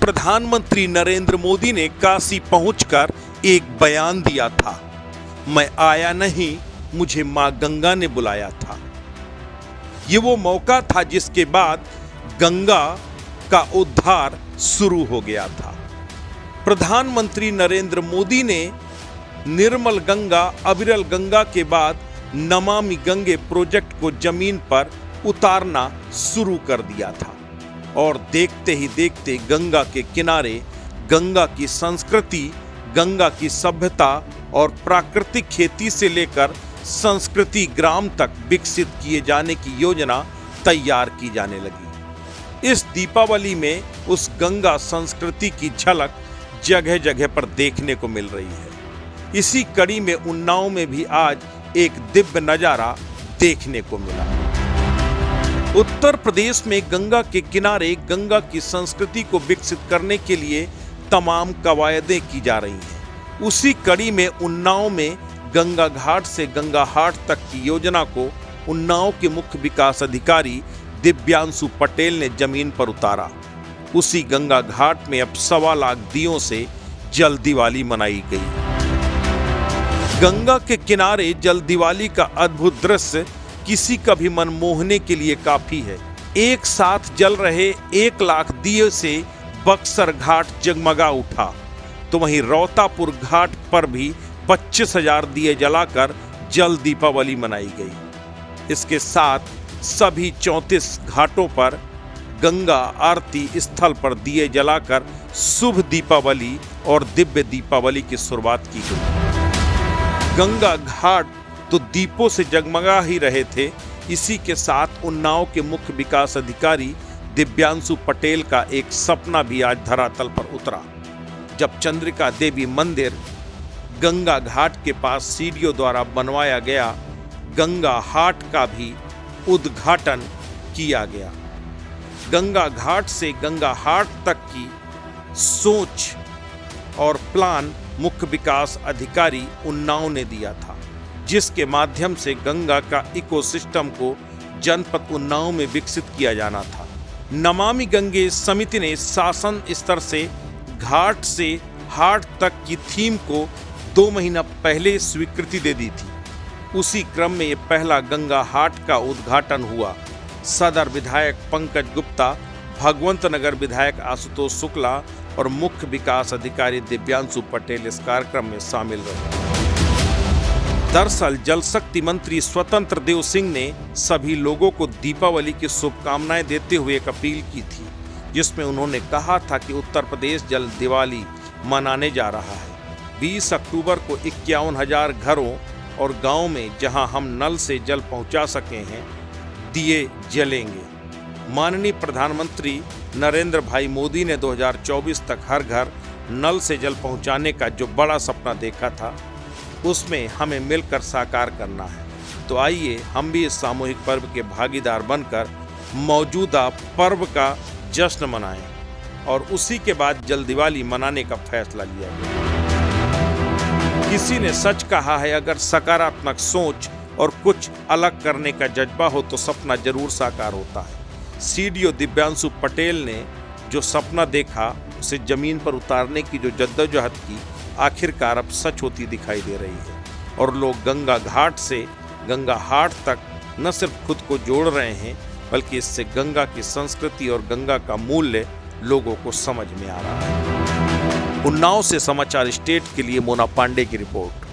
प्रधानमंत्री नरेंद्र मोदी ने काशी पहुंचकर एक बयान दिया था, मैं आया नहीं, मुझे मां गंगा ने बुलाया था। ये वो मौका था जिसके बाद गंगा का उद्धार शुरू हो गया था। प्रधानमंत्री नरेंद्र मोदी ने निर्मल गंगा, अविरल गंगा के बाद नमामि गंगे प्रोजेक्ट को जमीन पर उतारना शुरू कर दिया था और देखते ही देखते गंगा के किनारे गंगा की संस्कृति, गंगा की सभ्यता और प्राकृतिक खेती से लेकर संस्कृति ग्राम तक विकसित किए जाने की योजना तैयार की जाने लगी। इस दीपावली में उस गंगा संस्कृति की झलक जगह जगह पर देखने को मिल रही है। इसी कड़ी में उन्नाव में भी आज एक दिव्य नजारा देखने को मिला। उत्तर प्रदेश में गंगा के किनारे गंगा की संस्कृति को विकसित करने के लिए तमाम कवायदें की जा रही हैं। उसी कड़ी में उन्नाव में गंगा घाट से गंगा हाट तक की योजना को उन्नाव के मुख्य विकास अधिकारी दिव्यांशु पटेल ने जमीन पर उतारा। उसी गंगा घाट में अब 1.25 लाख दियों से जल दिवाली मनाई गई। गंगा के किनारे जल दिवाली का अद्भुत दृश्य किसी का भी मन मोहने के लिए काफी है। एक साथ जल रहे 1 लाख दिए से बक्सर घाट जगमगा उठा, तो वहीं रौतापुर घाट पर भी 25,000 दिए जलाकर जल दीपावली मनाई गई। इसके साथ सभी 34 घाटों पर गंगा आरती स्थल पर दिए जलाकर शुभ दीपावली और दिव्य दीपावली की शुरुआत की गई। गंगा घाट तो दीपों से जगमगा ही रहे थे। इसी के साथ उन्नाव के मुख्य विकास अधिकारी दिव्यांशु पटेल का एक सपना भी आज धरातल पर उतरा, जब चंद्रिका देवी मंदिर गंगा घाट के पास सीढ़ियों द्वारा बनवाया गया गंगा हाट का भी उद्घाटन किया गया। गंगा घाट से गंगा हाट तक की सोच और प्लान मुख्य विकास अधिकारी उन्नाव ने दिया था, जिसके माध्यम से गंगा का इकोसिस्टम को जनपद उन्नाव में विकसित किया जाना था। नमामि गंगे समिति ने शासन स्तर से घाट से हाट तक की थीम को 2 महीना पहले स्वीकृति दे दी थी। उसी क्रम में ये पहला गंगा हाट का उद्घाटन हुआ। सदर विधायक पंकज गुप्ता, भगवंत नगर विधायक आशुतोष शुक्ला और मुख्य विकास अधिकारी दिव्यांशु पटेल इस कार्यक्रम में शामिल रहे। दरअसल जल शक्ति मंत्री स्वतंत्र देव सिंह ने सभी लोगों को दीपावली की शुभकामनाएं देते हुए एक अपील की थी, जिसमें उन्होंने कहा था कि उत्तर प्रदेश जल दिवाली मनाने जा रहा है। 20 अक्टूबर को 51,000 घरों और गांव में जहां हम नल से जल पहुंचा सके हैं, दिए जलेंगे। माननीय प्रधानमंत्री नरेंद्र भाई मोदी ने 2024 तक हर घर नल से जल पहुंचाने का जो बड़ा सपना देखा था, उसमें हमें मिलकर साकार करना है। तो आइए हम भी इस सामूहिक पर्व के भागीदार बनकर मौजूदा पर्व का जश्न मनाएं और उसी के बाद जल दिवाली मनाने का फैसला लिया गया। किसी ने सच कहा है, अगर सकारात्मक सोच और कुछ अलग करने का जज्बा हो तो सपना जरूर साकार होता है। सीडीओ दिव्यांशु पटेल ने जो सपना देखा, उसे जमीन पर उतारने की जो जद्दोजहद की, आखिरकार अब सच होती दिखाई दे रही है और लोग गंगा घाट से गंगा हाट तक न सिर्फ खुद को जोड़ रहे हैं, बल्कि इससे गंगा की संस्कृति और गंगा का मूल्य लोगों को समझ में आ रहा है। उन्नाव से समाचार स्टेट के लिए मोना पांडे की रिपोर्ट।